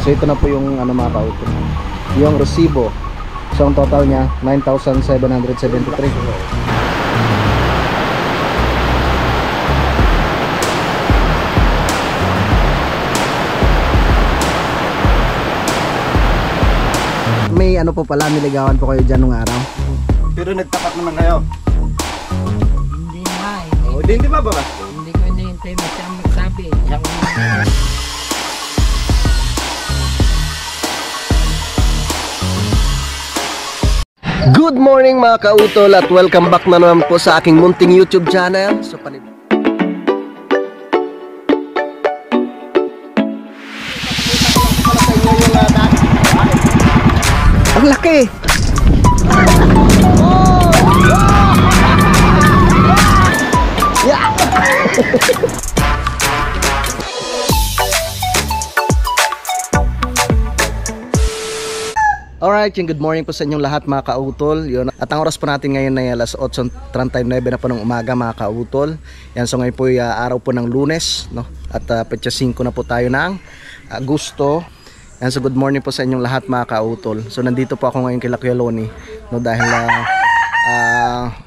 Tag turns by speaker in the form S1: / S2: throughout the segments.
S1: So ito na po yung ano mga kauto, yung resibo. So ang total niya 9,773. May ano po pala, niligawan po kayo dyan nung araw.
S2: Pero nagtapat naman kayo.
S3: Hindi na eh.
S2: O, hindi ba ba?
S3: Hindi ko hinihintay na siya magsabi.
S1: Good morning mga kautol at welcome back na naman po sa aking munting YouTube channel. So ang laki! Yeah! Alright, yung good morning po sa inyong lahat mga kautol. Yun. At ang oras po natin ngayon ay alas 8:39 na po ng umaga mga kautol. Yan, so ngayon po ay araw po ng Lunes, no? At petsa 5 na po tayo ng Agosto. Yan, so good morning po sa inyong lahat mga kautol. So nandito po ako ngayon kay Kuya Loni, no, dahil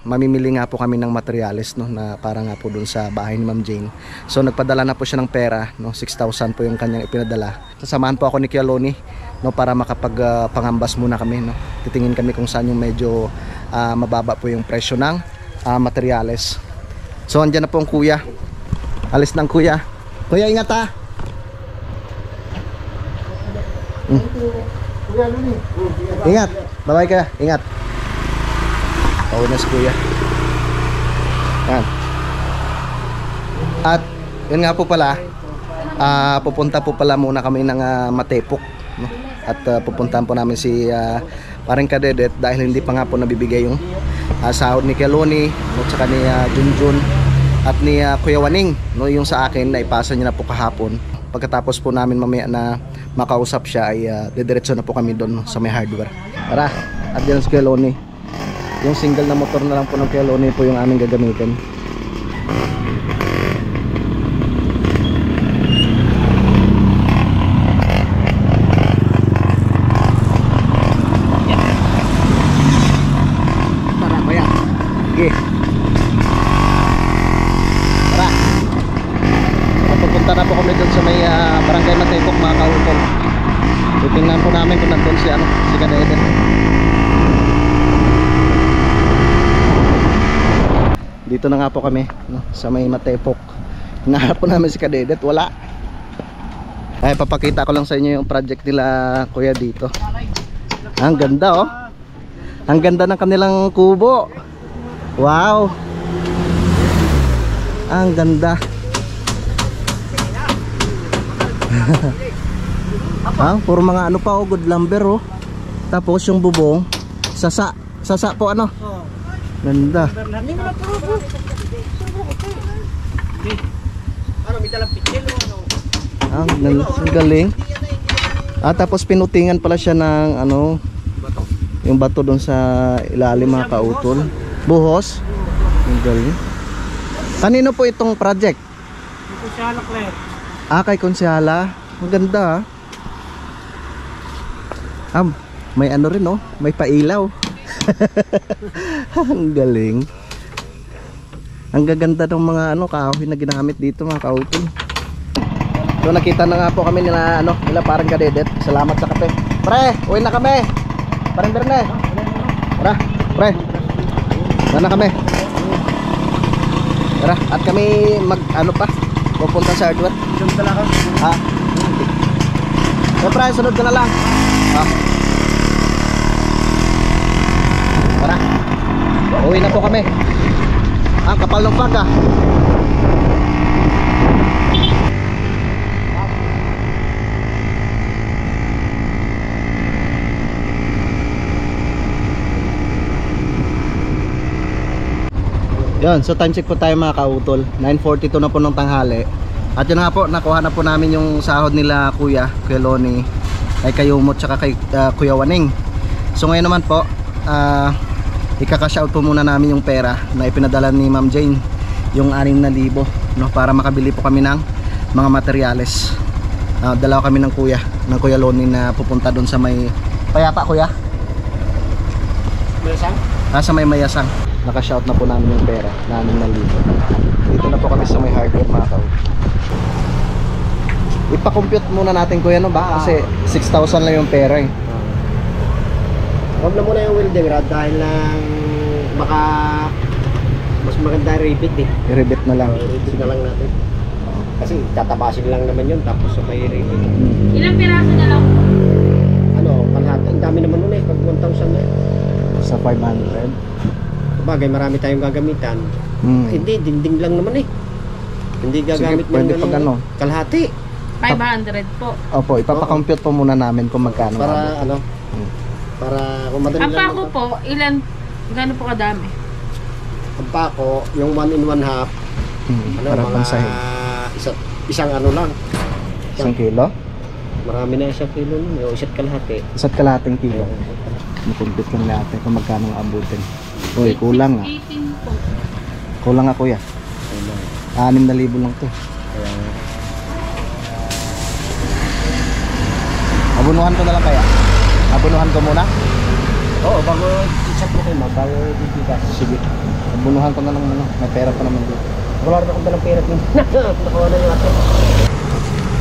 S1: mamimili nga po kami ng materyales, no, na para nga po dun sa bahay ni Ma'am Jane. So nagpadala na po siya ng pera, no, 6,000 po yung kanyang ipinadala. Sasamahan po ako ni Kuya Loni, no, para makapag pangambas muna kami, no. Titingin kami kung saan yung medyo mababa po yung presyo ng materyales. So andyan na po ang kuya. Alis ng kuya. Kuya, ingat ha. Ingat. Bye-bye ka. Ingat. Pauwi na si kuya. Yan. At yun nga po pala, pupunta po pala muna kami ng Matepok, no? At pupuntahan po namin si Paring Kadedet dahil hindi pa nga po nabibigay yung sahod ni Keloni, no, tsaka ni Junjun at ni Kuya Waning, no, yung sa akin na ipasa niya na po kahapon. Pagkatapos po namin mamaya na makausap siya ay didiretso na po kami doon sa may hardware. Tara, at yan si Kuya Loni. Yung single na motor na lang po ng Kuya Loni po yung aming gagamitin. Tara, kuya. Sige. Tara. Pupunta na po kami doon sa may barangay Matepok mga kautol. Titingnan po namin kung nandun si Kadedet. Dito na nga po kami, no, sa may Matepok. Hinahanap po namin si Kadedet, wala. Ay, papakita ko lang sa inyo yung project nila kuya dito. Ang ganda oh. Ang ganda ng kanilang kubo. Wow. Ang ganda. Puro mga ano pa oh, good lumber oh. Tapos yung bubong sasa po ano. Ganda. Ang galing. Tapos pinutingan pala siya ng ano, yung bato doon sa ilalim mga kautol. Buhos. Ang galing. Kanino po itong project?
S3: Konsyala Claire.
S1: Kay Konsyala. Ang ganda may ano rin oh, may pailaw. Ang galing. Ang gaganda ng mga ano kahoy na ginamit dito mga kautol. So nakita na nga po kami nila Parang Kadedet. Salamat sa kape. Pre, uwi na kami. Parang Berne. Tara, pre. Uwi na kami. Tara, at kami pupunta sa hardware.
S2: Sunod na lang ako.
S1: Pre, sunod ka na lang. Tara. Uwi na po kami. Ang kapal ng pag Yan, so time check po tayo mga kautol. 9:42 na po ng tanghali. At yun nga po, nakuha na po namin yung sahod nila Kuya Loni, kay Kayumot tsaka kay Kuya Waning. So ngayon naman po, ikaka-cash out po muna namin yung pera na ipinadala ni Ma'am Jane, yung 6,000, no, para makabili po kami ng mga materyales. Dalawa kami ng kuya. ng Kuya Loni na pupunta doon sa may Payapa, Kuya.
S2: Mayasang?
S1: Sa may Mayasang. Naka-shout na po namin yung pera na 6,000. Dito na po kami sa may hardware mga kao. Ipa-compute muna natin Kuya no ba? Kasi 6,000 lang yung pera eh.
S2: Huwag na muna yung welding rod dahil lang baka mas maganda rebit eh.
S1: I-rebit na lang.
S2: Rebit na lang natin. Kasi tatapasin lang naman yun tapos sabay rebit.
S4: Ilang piraso na lang?
S2: Ano, kalahati. Ang dami naman nun eh. Pag 1,000 na eh.
S1: Sa 500.
S2: Bagay, marami tayong gagamitan. Hindi, dingding lang naman eh. Hindi gagamit
S1: sige, pwede pag ano.
S2: Kalahati.
S4: 500 po.
S1: Opo, ipapa-compute po muna namin kung magkano.
S2: Para ano? Para kung madali
S4: Ang
S2: lang.
S4: pako po, gano'n po kadami?
S2: Ang pako, yung 1 in 1/2. Ano,
S1: para
S2: mga
S1: pansahin.
S2: isang ano lang.
S1: 1 kilo?
S2: Marami na 1 kilo nun. O 1 kalahati.
S1: 1 kalahating kilo. Makumpute lang natin kung magkano ang abutin. Uy, kulang ah.
S4: 18 po.
S1: Kulang nga Kuya. 6,000 lang to. Abunuhan ko na lang kaya. Abunuhan ko muna.
S2: Oo, bago i-chat mo kayo, bago i-bigas.
S1: Sige. Abunuhan ko na lang muna. May pera pa naman dito.
S2: Wala rin akong dalang pera din. Nakuha na yung ato.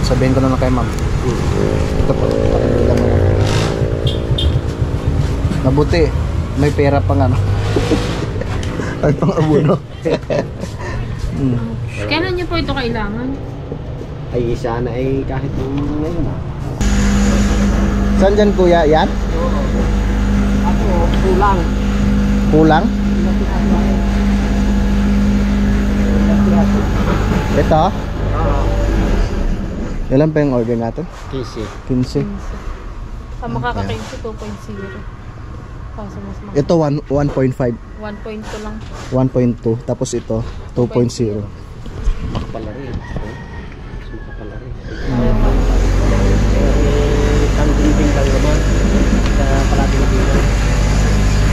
S1: Sabihin ko na lang kay ma'am. Ito po. Pakibilang mo. Mabuti. May pera pang ano. Ay pang abuno.
S4: Kailan niyo po ito kailangan?
S2: Ay, sana ay kahit ngayon.
S1: Saan dyan Kuya? Yan?
S2: Ako, kulang.
S1: Kulang? Ito? Ilan pa yung order natin?
S2: Kisi.
S1: 15.
S4: Ang makaka-15 2.0. Kaso mas mahal.
S1: Ito 1.5,
S4: 1.2 lang po.
S1: 1.2, tapos ito 2.0.
S2: Makapala rin. Makapala rin.
S4: Hmm.
S2: Ang dingding lang naman. Sa parating dito.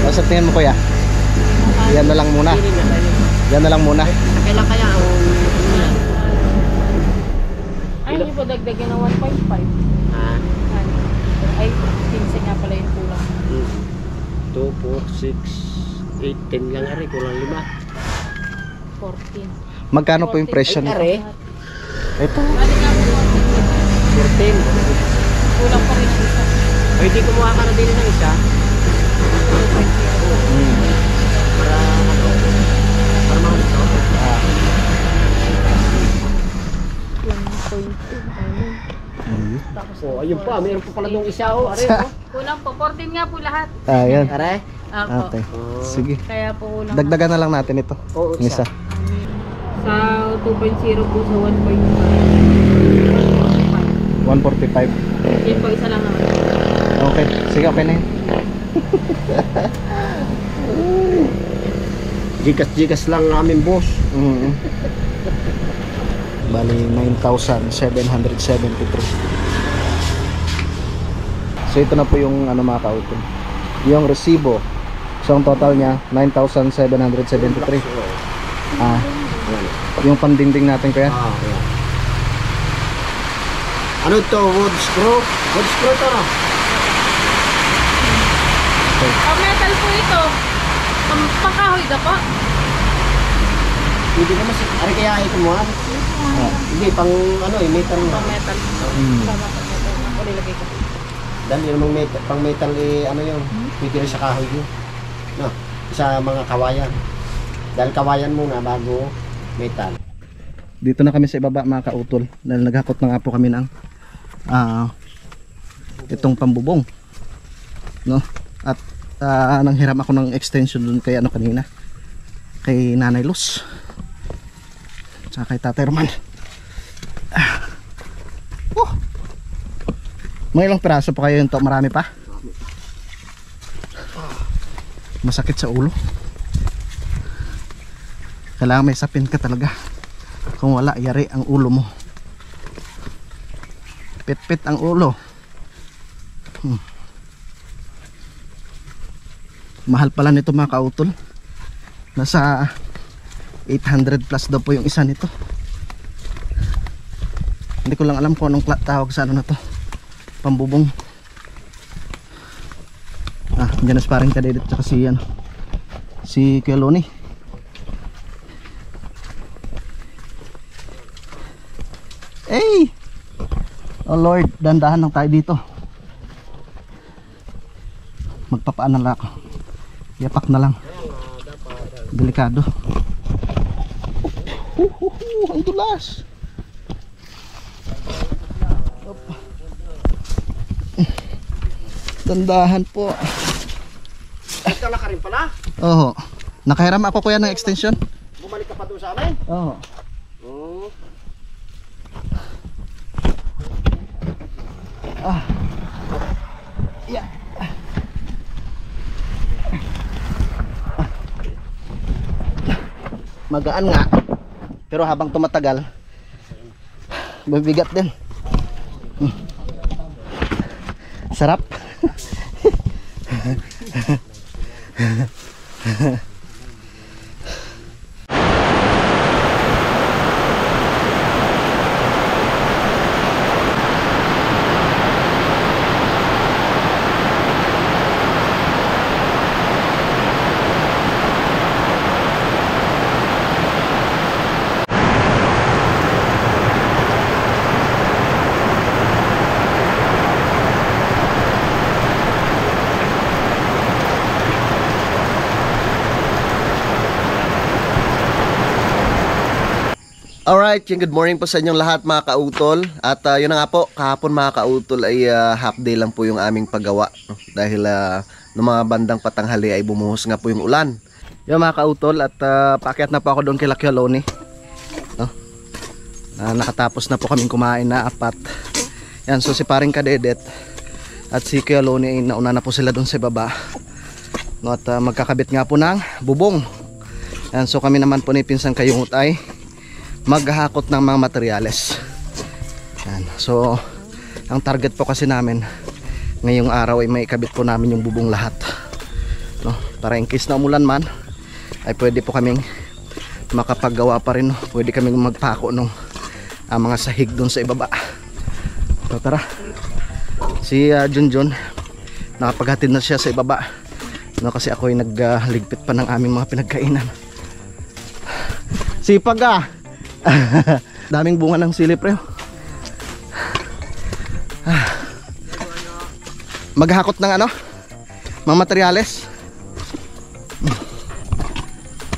S1: Sa tingin mo Kuya? Yan na lang muna.
S2: Hindi rin na tayo.
S1: Yan na lang muna.
S2: Kailan kaya ang...
S4: Ay, hindi po dagdagan ng 1.5.
S2: Ah?
S4: Ay, 15 nga pala yung kulang.
S2: 2, 4, 6, 8, 10 lang ari. Kulang 5.
S4: 14.
S1: Magkano po yung presyo
S2: Ay,
S1: nito?
S2: are.
S1: Ito.
S4: Bali nga po
S2: 14.
S4: kulang pa rin ang isa.
S2: Ay, di kumuha ka na din ng isa.
S4: 2.0.
S2: Para ano? Para mga ito.
S4: 1.2. Tapos
S2: Oh, ayun pa. Mayroon pa pala nung isa. Oh, are. Oh.
S4: kulang po. 14 nga po lahat.
S1: Yan.
S2: Are.
S4: Apo.
S1: Okay. Sige.
S4: Kaya po kulang.
S1: Dagdagan na lang natin ito.
S2: Oo,
S1: Yung isa.
S4: Sa 2.0 po sa 1.5.
S1: 145.
S4: Yun po, isa lang naman.
S1: Okay. Sige, okay na yun.
S2: Jigas lang namin, boss.
S1: Bali 9,773. So ito na po yung ano mga kauton. Yung resibo. So ang total niya 9,773. Yung pandingding natin Kuya.
S2: Okay. Ano to? Wood screw? Wood screw to, no?
S4: Metal po ito. Pangkahoy na po.
S2: Hindi naman ari kaya ito mo. Hindi, pang ano eh, metal mo.
S4: Metal. Sama po metal. Ako nilagay ko.
S2: Dahil yun namang metal, pang metal eh, ano yun, pwede rin sa kahoy yun. No, sa mga kawayan. Dahil kawayan muna bago metal.
S1: Dito na kami sa ibaba mga kautol. Dahil naghakot na nga po kami ng itong pambubong. No? At nanghiram ako ng extension dun kay ano kanina. Kay Nanay Luz. Tsaka kay Tatay Roman. May ilang piraso pa kayo yun to? Marami pa? Masakit sa ulo. Kailangan may sapin ka talaga. Kung wala, yari ang ulo mo. Pit-pit ang ulo. Mahal pala nito mga kautol. Nasa 800 plus daw po yung isa nito. Hindi ko lang alam kung anong tawag sa ano na to. pambubong. Diyan na sparring ka dito tsaka si ano, si Kuya Loni. Hey! Oh Lord, dandahan lang tayo dito. Magpapaan lang ako. Yapak na lang. Delikado. Ang dulas. Dandahan po.
S2: Nagtala ka rin pala?
S1: Oo. Nakahiram ako kuya ng extension.
S2: Bumalik ka pa doon sa amin?
S1: Oo.
S2: Oo.
S1: Yeah. Magaan nga. Pero habang tumatagal, mabigat din. Sarap. Alright, good morning po sa inyong lahat mga kautol. At yun na nga po, kahapon mga kautol ay half day lang po yung aming paggawa, no? Dahil noong mga bandang patanghali ay bumuhos nga po yung ulan. Yun mga kautol, at paakyat na po ako doon kay Kuya Loni, no? Nakatapos na po kaming kumain na apat. Yan, so si paring Kadedet at si Kuya Loni ay nauna na po sila doon sa baba, no? At magkakabit nga po ng bubong. Yan, so kami naman po ni Pinsan Kayungot ay maghahakot ng mga materyales. Yan. So ang target po kasi namin ngayong araw ay may ikabit po namin yung bubong lahat, no? Para in case na umulan man ay pwede po kaming makapaggawa pa rin, no? Pwede kaming magpako ng mga sahig doon sa ibaba. So tara, si Junjun nakapaghatid na siya sa ibaba, no? Kasi ako ay nagligpit pa ng aming mga pinagkainan. Sipag daming bunga ng sili pre. Maghakot ng ano, mga materyales.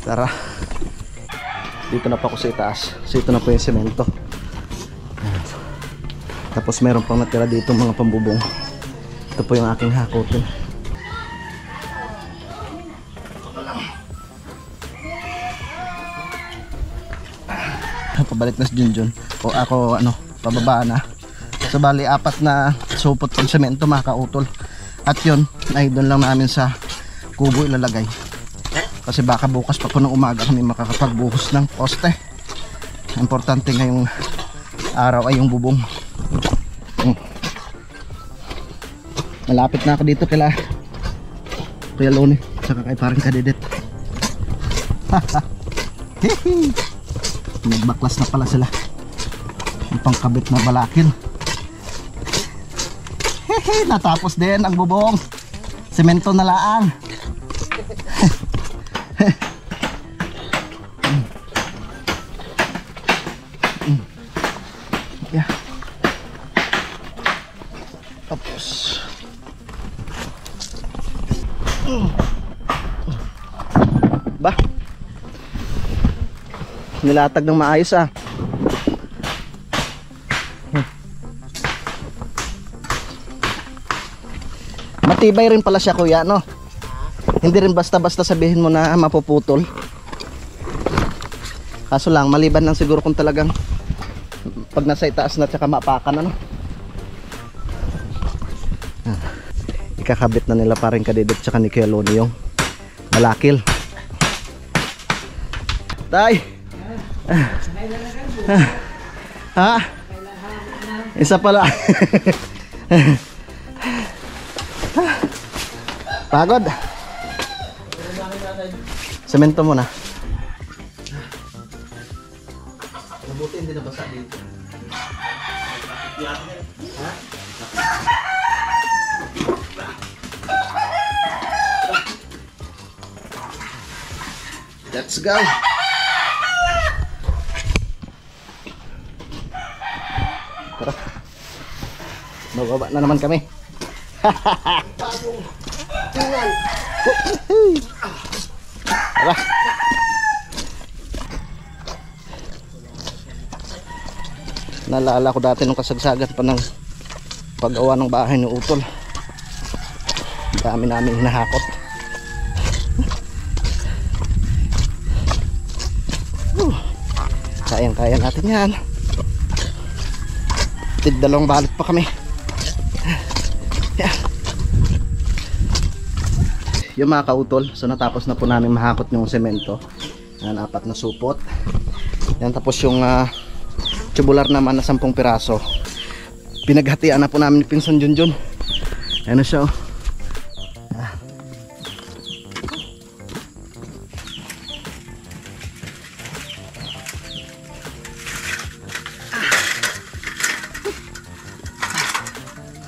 S1: Tara, dito na pa ako sa itaas. So ito na po yung semento. Tapos meron pang natira dito mga pambubong. Ito po yung aking hakotin. Pabalik na si Junjun o ako ano, pababa na. So bali apat na supot ng semento mga kautol. At yun ay doon lang namin sa kubo ilalagay, kasi baka bukas pa po ng umaga kami makakapagbuhos ng poste. Importante ngayong araw ay yung bubong. Malapit na ako dito kila Kuya Loni saka kay parang Kadedet. Nagbaklas na pala sila. Yung pangkabit na balakil. Hehe, natapos din ang bubong. Semento na laang. Yeah. Tapos ba? Nilatag ng maayos ah. Matibay rin pala siya kuya, no? Hindi rin basta-basta sabihin mo na mapuputol. Kaso lang, maliban lang siguro kung talagang pag nasa itaas na tsaka mapakan, ano? Ikakabit na nila paring Kadedet tsaka ni Kuya Loni yung balakil. Tay! Ha? Isa pala. Pagod. Semento muna. Mabuti hindi nabasa dito. Ha? Let's go. Tara. Mababa na naman kami. Tara. Naalala ko dati nung kasagsagan pa ng paggawa ng bahay ni Utol. Dami namin hinahakot. Kayang-kaya natin yan. Tigdalawang balot pa kami. Yung mga kautol, so natapos na po namin mahakot yung semento. Yan, 4 na supot. Yan, tapos yung tubular naman na 10 piraso. Pinaghatian na po namin ni Pinsan Junjun. Ayan na siya, oh.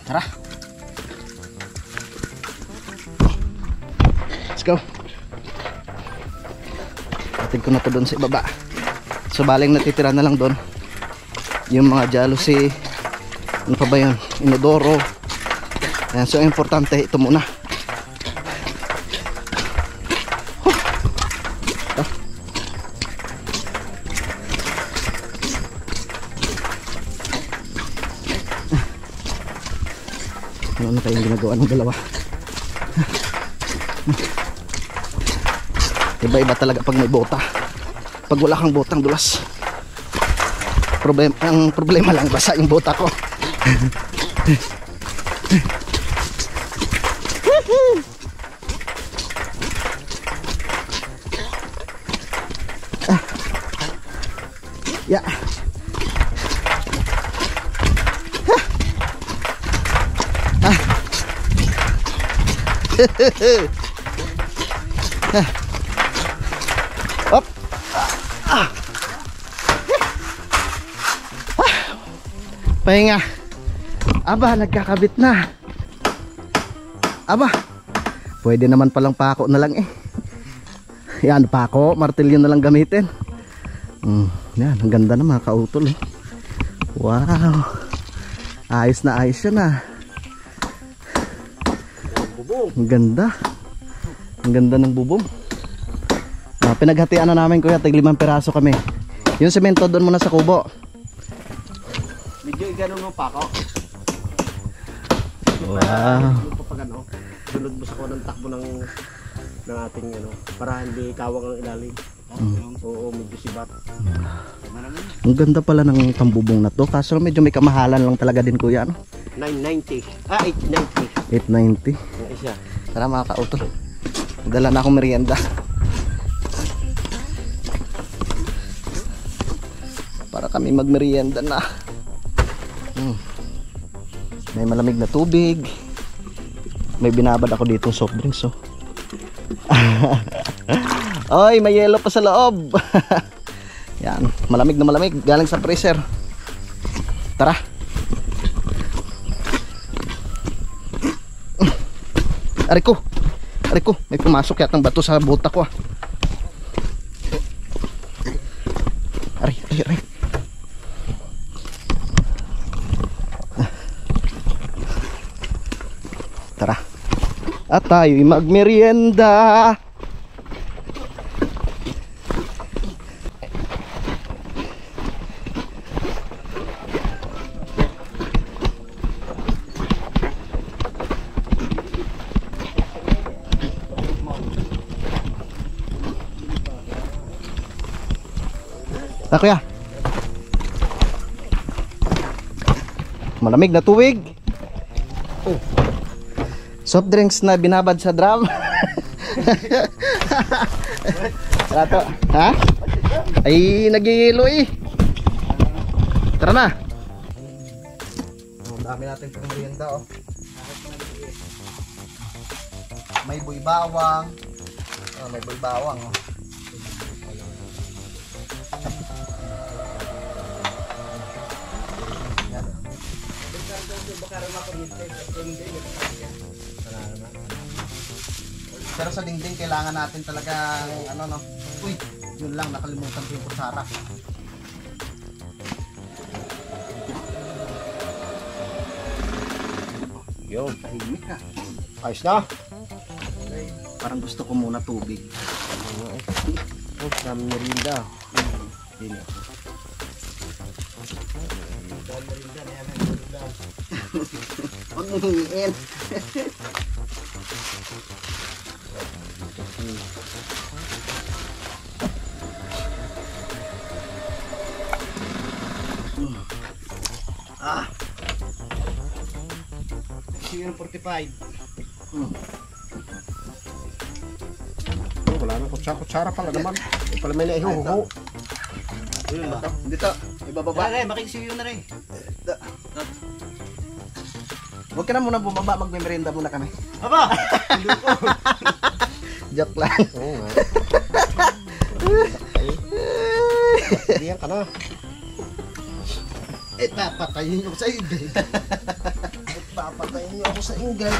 S1: Tara. Let's go. Atid ko na to doon sa ibaba. So baling natitira na lang doon yung mga jealousy, ano pa ba yun, inodoro. Ayan, so importante ito muna. Ano kayong ginagawa ng dalawa? Iba-iba talaga pag may bota. Pag wala kang botang dulas. Ang problema lang basa yung bota ko. Yeah. Up. Pahinga. Aba, nagkakabit na. Aba, pwede naman palang pako na lang eh. Yan, pako, martilyo na lang gamitin. Yan, ang ganda na mga kautol eh. Wow. Ayos na ayos yan ah. Ang ganda. Ang ganda ng bubong. Pinaghatian na namin kuya, tig 5 piraso kami. Yung semento doon muna sa kubo.
S2: Medyo igano mo pa ako.
S1: Wow.
S2: Pag ano, sunod mo sa ko ng takbo ng ating ano, para hindi kawang ang ilalim. Oo, medyo sibat.
S1: Ang ganda pala ng pambubong na to. Kaso medyo may kamahalan lang talaga din kuya, no?
S2: 990. 890.
S1: 890.
S2: Yung isa.
S1: Tara mga kautol, dala na akong merienda para kami magmerienda na. May malamig na tubig. May binabad ako dito soft drinks, oh. Oy, may yelo pa sa loob. Yan, malamig na malamig galing sa freezer. Tara. Ariko, may pumasok yatang bato sa buta ko ah. Aray. Tara. At tayo'y magmerienda. Kuya, malamig na tubig. Soft drinks na binabad sa drum. Rato, ha? Ay, nagigilo eh. Tara na. Dami natin pang merienda, oh. May buy-bawang. Oh, may buy-bawang, oh. Pero sa dingding, kailangan natin talaga, ano no. Uy, yun lang, nakalimutan ko yung kutsara.
S2: Yun.
S1: Tahimik ha.
S2: Ayos na.
S1: Parang gusto ko muna tubig.
S2: Oh, dami merinda. Hindi na.
S1: Huwag mo hingiin. Ah. Sige 45.
S2: Oh, wala na kutsara pala naman. Pala may naihuho.
S1: Ayun ba? Dito, ibababa.
S2: Pare, makikisiyo na rin.
S1: Huwag ka na muna bumaba, magme-merienda muna kami.
S2: Aba!
S1: Joke lang.
S2: Oo nga. Diyan ka na.
S1: Papatayin niyo sa ingay. Papatayin niyo ako sa ingay.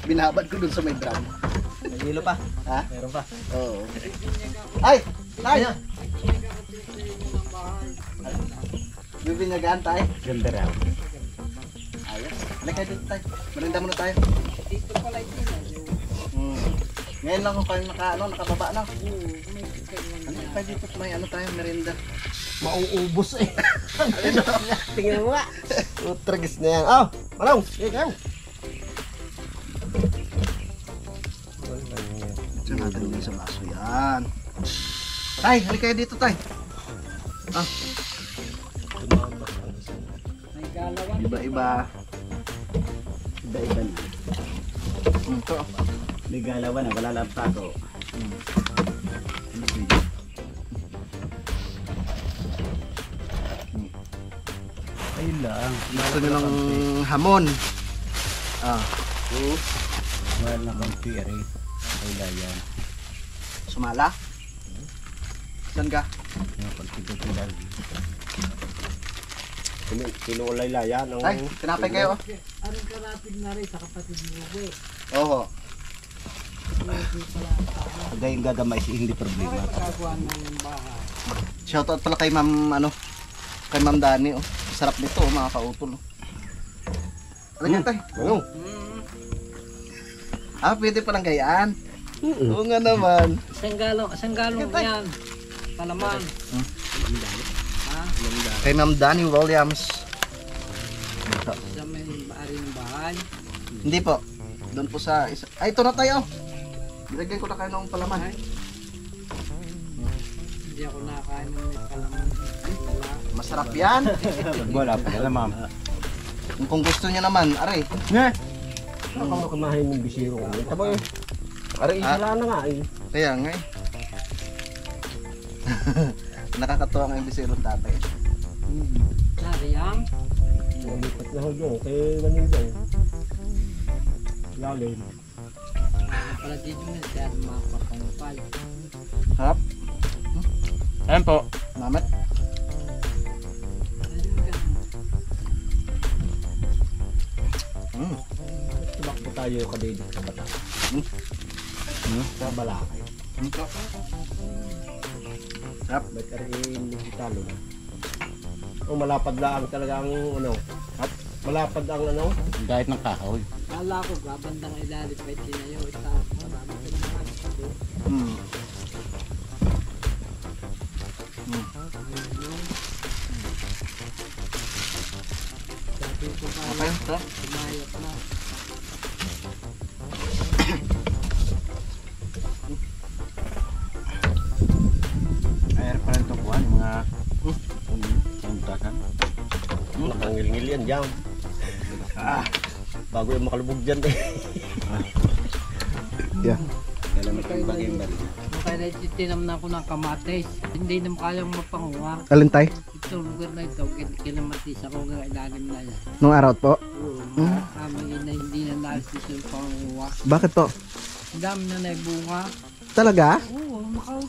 S1: Binabad ko dun sa may drum.
S2: May hilo pa.
S1: Ha?
S2: Meron pa.
S1: Oo. Ay! Tay! Bibinyagaan tayo.
S2: Ganda raw.
S1: Ayos. Halika dito tayo. Merinda muna tayo.
S3: Dito pala ito na.
S1: Ngayon lang kung kayo nakababa na. Halika tayo dito. May ano tayo, merinda.
S2: Mauubos eh. Tingnan mo nga. Utragis na yan. Oh, manong. Ikaw.
S1: Diyan natin yung sa baso yan. Tay, halika kayo dito tay. Ah,
S3: May galawan.
S1: iba-iba.
S2: Iba-iba na.
S1: Ito.
S2: May galawan na. Wala lang tato. Ayun lang.
S1: Gusto nyo ng hamon. Ah,
S2: Mahal na kang piri. Wala yan.
S1: sumala. Saan ka?
S2: Pagpipigil. Sinuulay layan.
S1: Tay, tinapay kayo.
S3: Anong karapid na rin sa kapatid mo, we?
S1: Oo.
S2: Pagay yung gagamay hindi problema.
S3: Pagkagawa ng bahay.
S1: Shoutout pala kay Ma'am kay Ma'am Dani oh. Sarap nito oh, mga kautol. Oh. Ano yan tay?
S2: Ano?
S1: Ah, pwede palang gayaan. Oo nga naman.
S3: Isang galong yan. Palaman. Ha?
S1: Kay Ma'am Dani Williams.
S3: Sa may aring bahay.
S1: Hindi po. Doon po sa isa. Ay, ito na tayo. Nilagyan ko na kayo ng palaman.
S3: Hindi ako nakakain ng may palaman. Wala.
S1: Masarap yan.
S2: Wala pa na ma'am.
S1: Kung gusto niya naman, aray.
S2: Ano kang makamahin ng bisiro ko? Tama eh. Aray, isala na nga eh.
S1: Kaya nga eh. Nakakatuwa nga yung bisirong tatay.
S3: Nariyang.
S2: Lipat na ho dyan. Kaya ganun dyan. Lalim.
S3: Pala dito na siya makapangpal.
S1: Sarap.
S5: Ayan po.
S1: Mamat.
S2: Tumakbo tayo kadedit sa bata. Sa Balakay.
S1: Sarap.
S2: Ba't karin Italo na? Oh, malapad lang talaga ang ano. Malapad ang ano.
S5: Kahit ng kahoy.
S3: Kala ko gabandang ilalim pa itinayo. Itaas marami ko naman.
S1: Hmm.
S3: Sabi ko pa
S1: Okay, sarap.
S3: umayot na.
S5: Ayan pa rin ito po. Yung mga pangutakan.
S2: Nakangil-ngil yan dyan. Bago yung makalubog dyan eh.
S1: Yeah.
S5: Kailan may kambagin ba?
S3: Nung kaya tinam na ako ng kamatis. Hindi naman kayang mapanguha.
S1: Alin tay?
S3: Ito lugar na ito, kinamatis ako ng ilalim na yan.
S1: Nung araw po?
S3: Oo, kami na hindi na nalis yung panguha.
S1: Bakit po?
S3: Ang dami na naibunga.
S1: Talaga?
S3: Oo, makaw.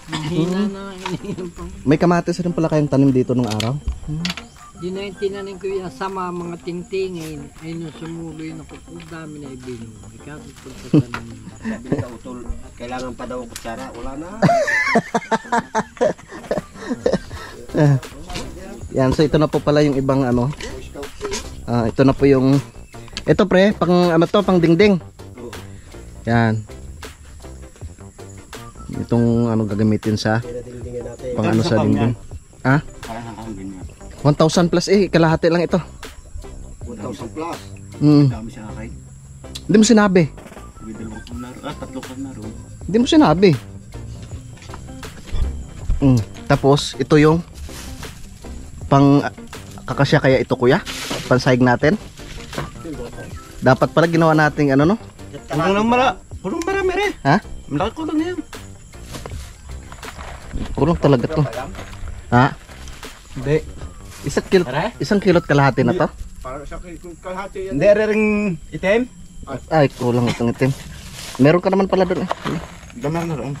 S3: Hina na ininom pang.
S1: May kamatis rin pala kayong tanim dito nung araw?
S3: Di na yung tinanin ko yung sama mga tingtingin. Ay nung sumuloy na ko, ang dami na ibinong. Ikaw, pagkatanin.
S2: Sabi ni Kautol, kailangan pa daw kutsara. Wala na.
S1: Yan, so ito na po pala yung ibang ano. Ito na po yung ito pre, pang ano to, pang dingding. Yan. Itong ano gagamitin sa
S2: Pinadingdingin natin.
S1: pang ano sa dingding. Ha?
S5: Parang ang ganyan.
S1: 1,000 plus kalahati lang ito.
S2: 1,000 plus.
S5: Dami siya kay.
S1: Hindi mo sinabi.
S5: May 2 laro. 3 laro.
S1: Hindi mo sinabi. Tapos ito yung pang kakasya kaya ito kuya? Pansahig natin. Dapat pala ginawa nating ano no?
S5: Purong marami rin.
S1: Ha?
S5: Malaki ko lang yan.
S1: Kurang talaga to. Ha?
S5: Hindi.
S1: Isang kilot kalahati na to?
S2: Para sa kalahati yan.
S5: Hindi rin itim.
S1: Ay, kulang itong itim. Meron ka naman pala doon eh.
S5: Dami na rin.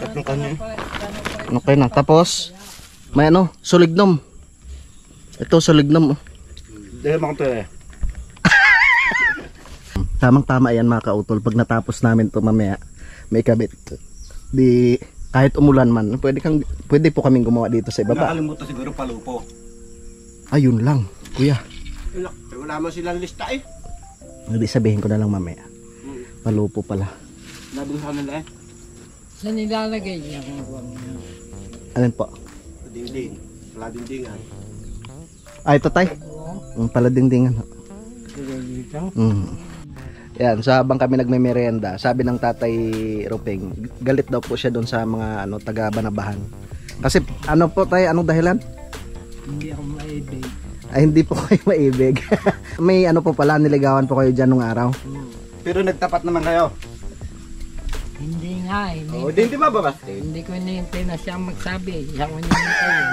S5: Tatlong kanya.
S1: Okay na. Tapos, may ano, sulignom. Ito, sulignom.
S5: Dahil mga to eh.
S1: Tamang-tama yan mga kautol. Pag natapos namin to mamaya, may kabit. Di, kahit umulan man, pwede po kaming gumawa dito sa ibaba.
S5: Nakalimutan siguro palupo.
S1: Ayun lang, kuya.
S2: Wala mo silang lista eh.
S1: Hindi sabihin ko na lang mamaya. Palupo pala.
S5: Nabing sa kanila eh.
S3: Saan nilalagay niya kung buwang niya?
S1: Alin po?
S2: Dingding. Wala dingdingan.
S1: Ay, ito tay. Pala dingdingan.
S3: Sigay dito.
S1: Yan, so habang kami nagme-merienda, sabi ng tatay Rupeng, galit daw po siya doon sa mga ano, taga-Banabahan. Kasi ano po tay, anong dahilan?
S3: Hindi ako maibig.
S1: Ay, hindi po kayo maibig. May ano po pala, niligawan po kayo dyan nung araw.
S5: Pero nagtapat naman kayo.
S3: Hindi nga eh.
S5: O, hindi ba babasti?
S3: Hindi ko hinihintay na siya magsabi. Siya ko hinihintay eh.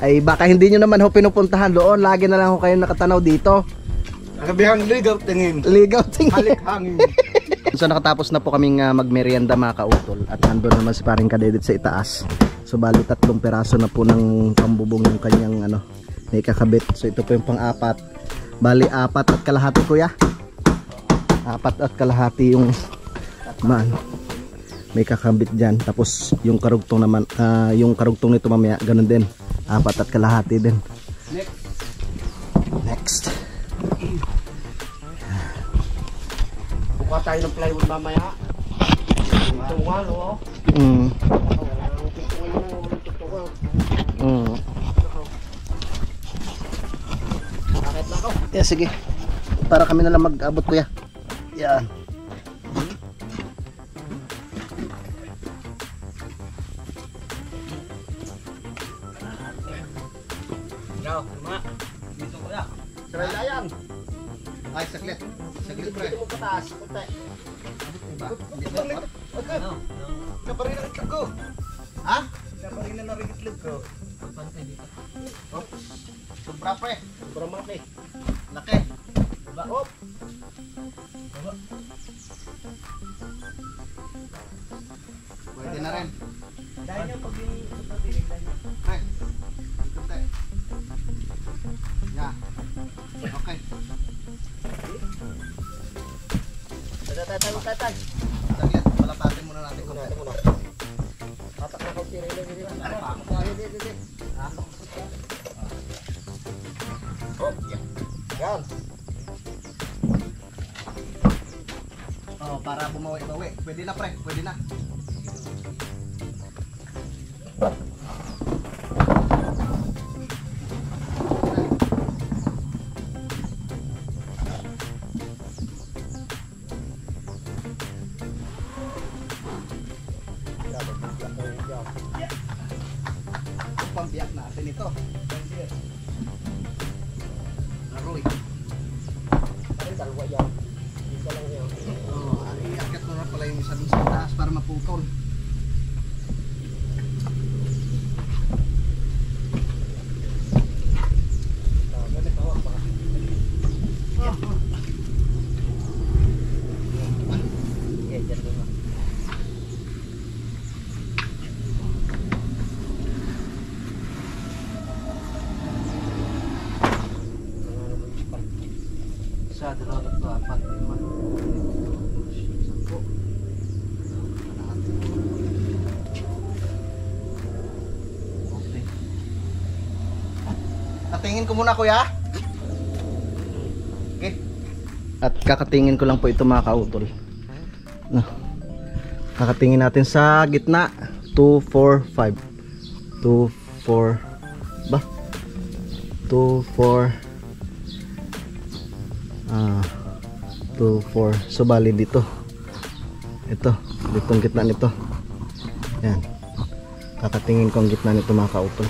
S1: Ay, baka hindi nyo naman ho pinupuntahan doon. Lagi na lang ho kayo nakatanaw dito.
S5: Nakabihang ligaw tingin.
S1: Ligaw tingin.
S5: Halik hangin.
S1: So nakatapos na po kaming magmerienda mga kautol. At nandun naman si paring Kadedit sa itaas. So bali 3 peraso na po ng pambubong yung kanyang ano, may kakabit. So ito po yung pang-4. Bali 4 at kalahati kuya. 4 at kalahati yung may kakabit dyan. Tapos yung karugtong naman, yung karugtong nito mamaya ganun din, 4 at kalahati din. Next.
S2: Buka tayo ng plywood mamaya. Tungal o.
S1: Yeah, sige. Para kami na lang mag-abot kuya. Yan.
S2: Saray layan.
S1: Ay, saglit. Saglit pre.
S2: Dito mo pataas. Kunti.
S1: Kaparin ang itlog ko. Ha? Kaparin na rin itlog ko. Oh. Sobra pre.
S2: Sobrang malaki.
S1: Laki.
S2: Ba, hop.
S1: Pwede na rin.
S2: Dahil niya pag yung
S1: Pre. Kunti. Yeah. Okay.
S2: tatay.
S1: Saglit. Palapatin muna natin kung
S2: Ito muna. Tatak na kong tira lang dito. Oh, yan.
S1: Oh, para bumawi-bawi. Pwede na pre, pwede na. Pambiyak natin ito. Aroy.
S2: Ay, dalawa yan. Isa lang yan.
S1: Oh, iakit mo na pala yung isa dun sa taas para maputol. dalawa, tatlo, apat, lima. Sampo. Okay. Katingin ko muna, kuya. Okay. At kakatingin ko lang po ito, mga kautol. No. Kakatingin natin sa gitna. 2, 4, 5. 2, 4 ba? 2, 4 2, 4. So bali dito. Ito, ditong gitna nito. Yan. Kakatingin ko ang gitna nito, mga kautol.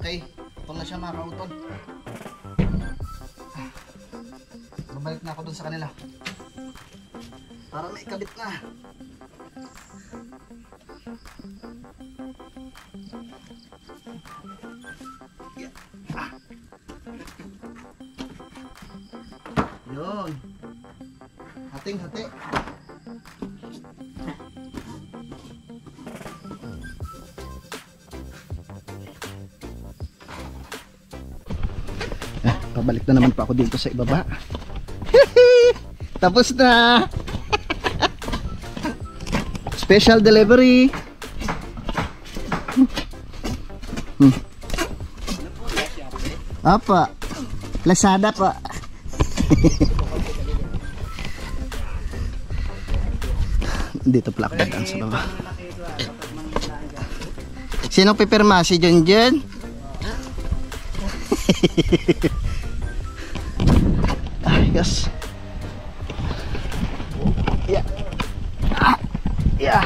S1: Okay, ito na siya, mga kautol. Babalik na ako dun sa kanila para maikabit na. Yun. Hating-hati. Pabalik na naman pa ako dito sa ibaba. Tapos na. Special delivery. Apa? Lazada pa. Dito pala ako dadaan sa baba. Sinong pipirma? Si Junjun? Yes. Yeah. Yeah.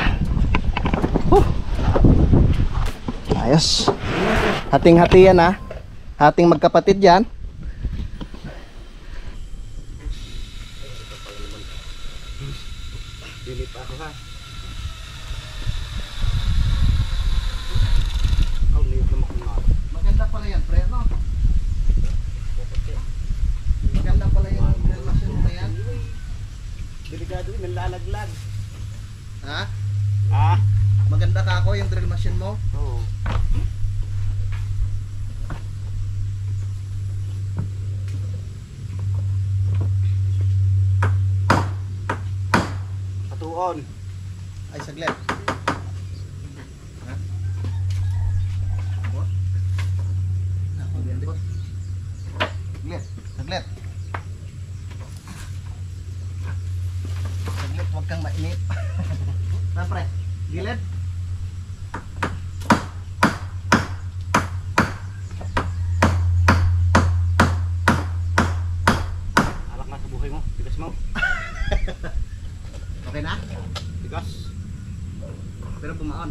S1: Ayos. Hating-hati yan, ha. Hating magkapatid yan. Maganda pala yan, pre, no? Maganda pala yung drill machine mo na yan.
S2: Delikado yun, nalalaglag.
S1: Ha?
S2: Ah?
S1: Maganda ka ako yung drill machine mo.
S2: Oo. Patuon.
S1: Ay, saglit. Ha? Saglit, saglit. Saglit, huwag kang mainip. Siyempre, gilid.
S2: Alak na sa buhay mo. Tigas mo.
S1: Okay na?
S2: Tigas.
S1: Pero bumaon.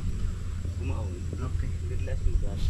S2: Bumaon.
S1: Okay.
S2: Hindi less mo gas.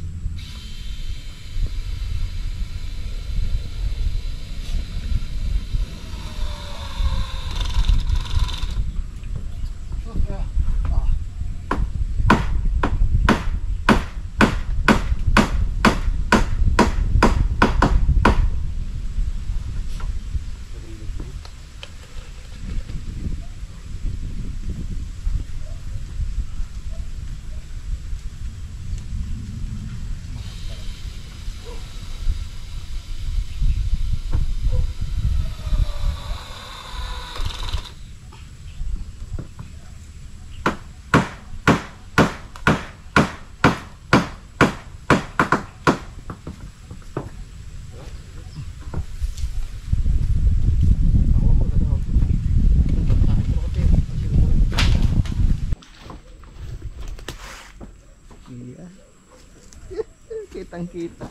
S1: Kitang kita.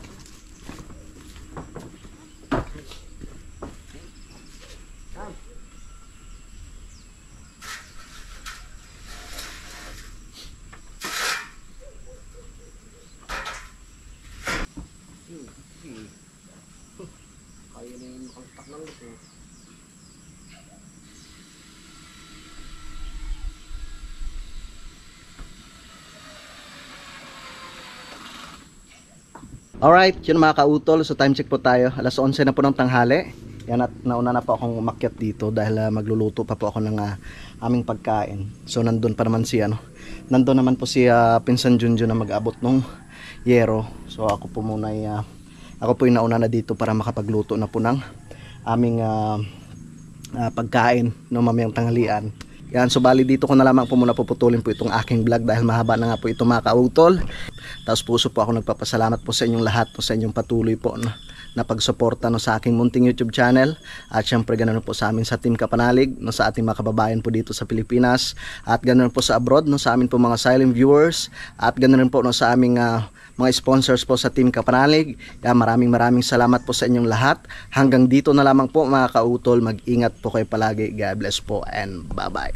S2: Kaya na yung makalitak ng luto.
S1: Alright, yun mga kautol. So time check po tayo. Alas 11 na po ng tanghali. Yan at nauna na po akong umakyat dito dahil magluluto pa po ako ng aming pagkain. So nandun pa naman si nandun naman po si Pinsan Junjun na mag-abot nung yero. So ako po muna ako po yung nauna na dito para makapagluto na po ng aming pagkain no mamayang tanghalian. Yan, so bali dito ko na lamang po muna puputulin po itong aking vlog dahil mahaba na nga po ito mga kautol. Tapos puso po ako nagpapasalamat po sa inyong lahat po sa inyong patuloy po na pagsuporta no sa aking munting YouTube channel. At syempre ganoon po sa amin sa Team Kapanalig no sa ating mga kababayan po dito sa Pilipinas. At ganoon po sa abroad no sa amin po mga silent viewers. At ganoon po no sa aming mga sponsors po sa Team Kapanalig. Yan, maraming salamat po sa inyong lahat. Hanggang dito na lamang po mga kautol. Mag-ingat po kayo palagi. God bless po and bye-bye.